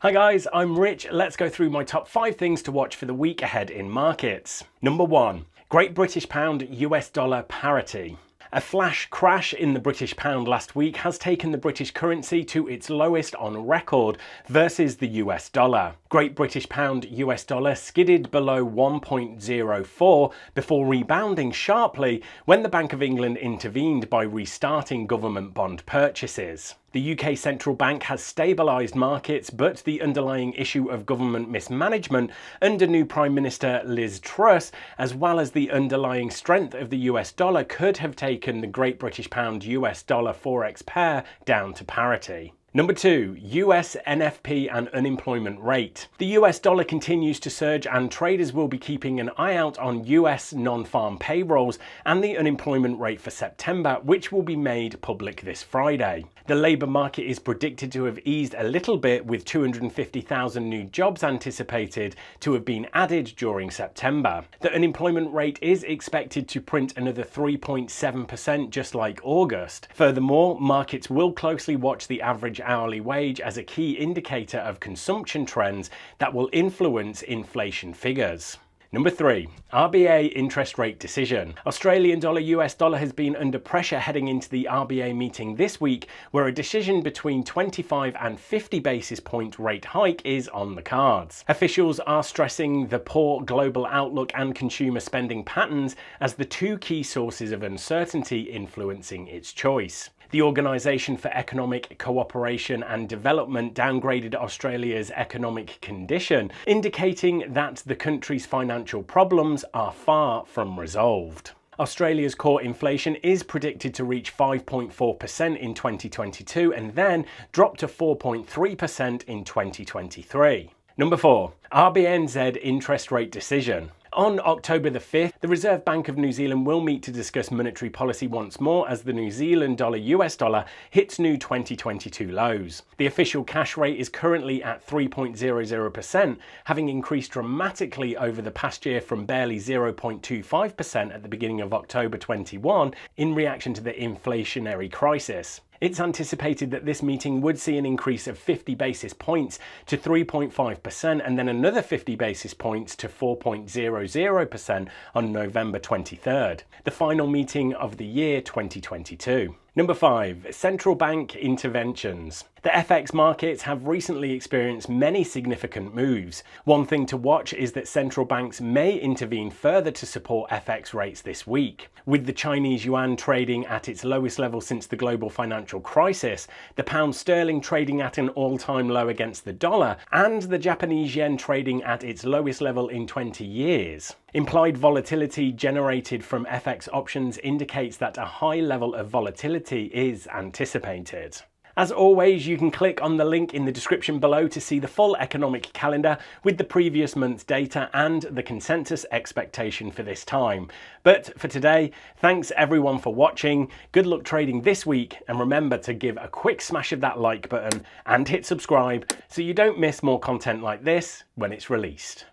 Hi guys, I'm Rich. Let's go through my top 5 things to watch for the week ahead in markets. Number 1. Great British Pound US dollar parity. A flash crash in the British pound last week has taken the British currency to its lowest on record versus the US dollar. Great British Pound US dollar skidded below 1.04 before rebounding sharply when the Bank of England intervened by restarting government bond purchases. The UK central bank has stabilised markets, but the underlying issue of government mismanagement under new Prime Minister Liz Truss, as well as the underlying strength of the US dollar, could have taken the Great British Pound US dollar forex pair down to parity. Number 2. US NFP and unemployment rate. The US dollar continues to surge and traders will be keeping an eye out on US non-farm payrolls and the unemployment rate for September, which will be made public this Friday. The labour market is predicted to have eased a little bit, with 250,000 new jobs anticipated to have been added during September. The unemployment rate is expected to print another 3.7% just like August. Furthermore, markets will closely watch the average hourly wage as a key indicator of consumption trends that will influence inflation figures. Number 3. RBA interest rate decision. Australian dollar US dollar has been under pressure heading into the RBA meeting this week, where a decision between 25 and 50 basis point rate hike is on the cards. Officials are stressing the poor global outlook and consumer spending patterns as the two key sources of uncertainty influencing its choice. The Organisation for Economic Cooperation and Development downgraded Australia's economic condition, indicating that the country's financial problems are far from resolved. Australia's core inflation is predicted to reach 5.4% in 2022 and then drop to 4.3% in 2023. Number 4. RBNZ interest rate decision. On October the 5th, the Reserve Bank of New Zealand will meet to discuss monetary policy once more as the New Zealand dollar US dollar hits new 2022 lows. The official cash rate is currently at 3.00%, having increased dramatically over the past year from barely 0.25% at the beginning of October 21 in reaction to the inflationary crisis. It's anticipated that this meeting would see an increase of 50 basis points to 3.5% and then another 50 basis points to 4.00% on November 23rd, the final meeting of the year 2022. Number 5. Central bank interventions. The FX markets have recently experienced many significant moves. One thing to watch is that central banks may intervene further to support FX rates this week. With the Chinese yuan trading at its lowest level since the global financial crisis, the pound sterling trading at an all-time low against the dollar, and the Japanese yen trading at its lowest level in 20 years. Implied volatility generated from FX options indicates that a high level of volatility is anticipated. As always, you can click on the link in the description below to see the full economic calendar with the previous month's data and the consensus expectation for this time. But for today, thanks everyone for watching, good luck trading this week, and remember to give a quick smash of that like button and hit subscribe so you don't miss more content like this when it's released.